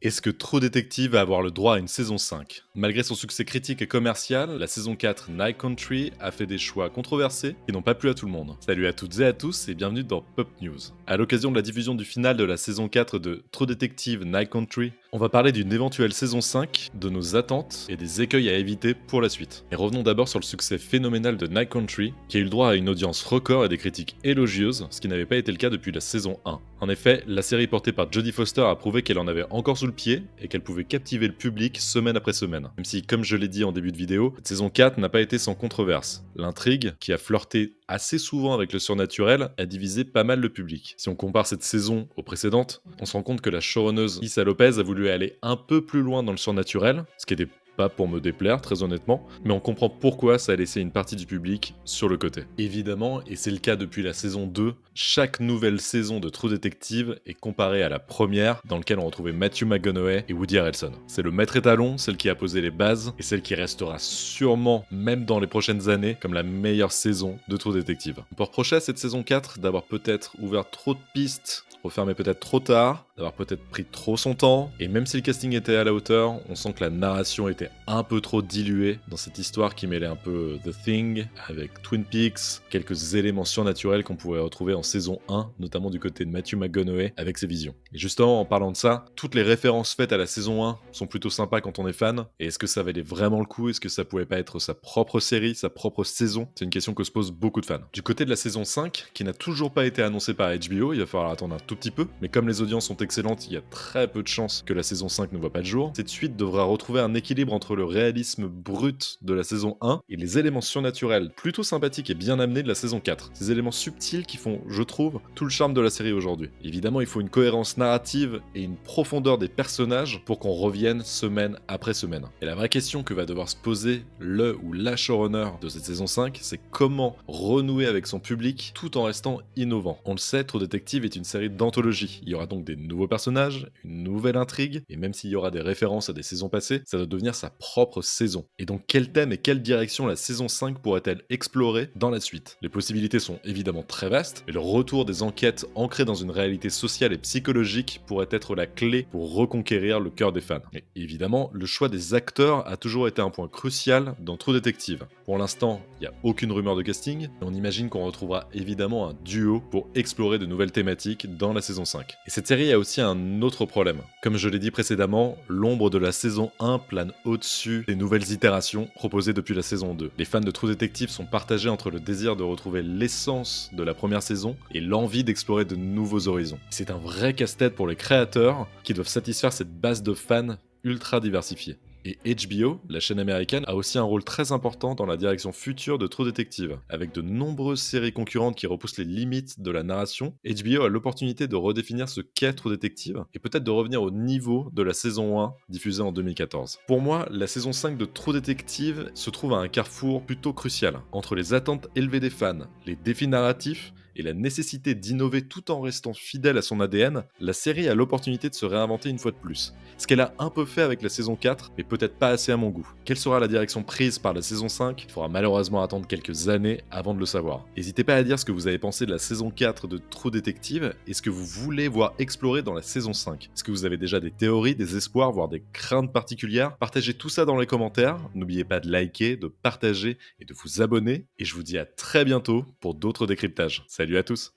Est-ce que True Detective va avoir le droit à une saison 5? Malgré son succès critique et commercial, la saison 4 Night Country a fait des choix controversés qui n'ont pas plu à tout le monde. Salut à toutes et à tous et bienvenue dans Pop News. À l'occasion de la diffusion du final de la saison 4 de True Detective Night Country, on va parler d'une éventuelle saison 5, de nos attentes et des écueils à éviter pour la suite. Et revenons d'abord sur le succès phénoménal de Night Country, qui a eu le droit à une audience record et des critiques élogieuses, ce qui n'avait pas été le cas depuis la saison 1. En effet, la série portée par Jodie Foster a prouvé qu'elle en avait encore sous le pied et qu'elle pouvait captiver le public semaine après semaine. Même si, comme je l'ai dit en début de vidéo, cette saison 4 n'a pas été sans controverse. L'intrigue, qui a flirté assez souvent avec le surnaturel, a divisé pas mal le public. Si on compare cette saison aux précédentes, on se rend compte que la showrunneuse Issa Lopez a voulu aller un peu plus loin dans le surnaturel, ce qui était pas pour me déplaire, très honnêtement, mais on comprend pourquoi ça a laissé une partie du public sur le côté. Évidemment, et c'est le cas depuis la saison 2, chaque nouvelle saison de True Detective est comparée à la première, dans laquelle on retrouvait Matthew McConaughey et Woody Harrelson. C'est le maître étalon, celle qui a posé les bases, et celle qui restera sûrement, même dans les prochaines années, comme la meilleure saison de True Detective. On peut reprocher à cette saison 4 d'avoir peut-être ouvert trop de pistes, refermé peut-être trop tard, d'avoir peut-être pris trop son temps, et même si le casting était à la hauteur, on sent que la narration était un peu trop diluée dans cette histoire qui mêlait un peu The Thing avec Twin Peaks, quelques éléments surnaturels qu'on pouvait retrouver en saison 1, notamment du côté de Matthew McConaughey avec ses visions. Et justement, en parlant de ça, toutes les références faites à la saison 1 sont plutôt sympas quand on est fan, et est-ce que ça valait vraiment le coup? Est-ce que ça pouvait pas être sa propre série, sa propre saison? C'est une question que se posent beaucoup de fans. Du côté de la saison 5, qui n'a toujours pas été annoncée par HBO, il va falloir attendre un tout petit peu, mais comme les audiences sont excellentes, il y a très peu de chances que la saison 5 ne voit pas le jour. Cette suite devra retrouver un équilibre entre le réalisme brut de la saison 1 et les éléments surnaturels plutôt sympathiques et bien amenés de la saison 4. Ces éléments subtils qui font, je trouve, tout le charme de la série aujourd'hui. Évidemment, il faut une cohérence narrative et une profondeur des personnages pour qu'on revienne semaine après semaine. Et la vraie question que va devoir se poser le ou la showrunner de cette saison 5, c'est comment renouer avec son public tout en restant innovant. On le sait, True Detective est une série d'anthologie. Il y aura donc des nouveaux personnages, une nouvelle intrigue, et même s'il y aura des références à des saisons passées, ça doit devenir sa propre saison. Et donc quel thème et quelle direction la saison 5 pourrait-elle explorer dans la suite? Les possibilités sont évidemment très vastes, mais le retour des enquêtes ancrées dans une réalité sociale et psychologique pourrait être la clé pour reconquérir le cœur des fans. Et évidemment, le choix des acteurs a toujours été un point crucial dans True Detective. Pour l'instant, il n'y a aucune rumeur de casting, et on imagine qu'on retrouvera évidemment un duo pour explorer de nouvelles thématiques dans la saison 5. Et cette série a aussi un autre problème. Comme je l'ai dit précédemment, l'ombre de la saison 1 plane au-dessus des nouvelles itérations proposées depuis la saison 2. Les fans de True Detective sont partagés entre le désir de retrouver l'essence de la première saison et l'envie d'explorer de nouveaux horizons. C'est un vrai casse-tête pour les créateurs qui doivent satisfaire cette base de fans ultra diversifiée. Et HBO, la chaîne américaine, a aussi un rôle très important dans la direction future de True Detective. Avec de nombreuses séries concurrentes qui repoussent les limites de la narration, HBO a l'opportunité de redéfinir ce qu'est True Detective et peut-être de revenir au niveau de la saison 1 diffusée en 2014. Pour moi, la saison 5 de True Detective se trouve à un carrefour plutôt crucial entre les attentes élevées des fans, les défis narratifs et la nécessité d'innover tout en restant fidèle à son ADN. La série a l'opportunité de se réinventer une fois de plus. Ce qu'elle a un peu fait avec la saison 4, mais peut-être pas assez à mon goût. Quelle sera la direction prise par la saison 5? Il faudra malheureusement attendre quelques années avant de le savoir. N'hésitez pas à dire ce que vous avez pensé de la saison 4 de True Detective et ce que vous voulez voir explorer dans la saison 5. Est-ce que vous avez déjà des théories, des espoirs, voire des craintes particulières? Partagez tout ça dans les commentaires. N'oubliez pas de liker, de partager et de vous abonner. Et je vous dis à très bientôt pour d'autres décryptages. Salut à tous!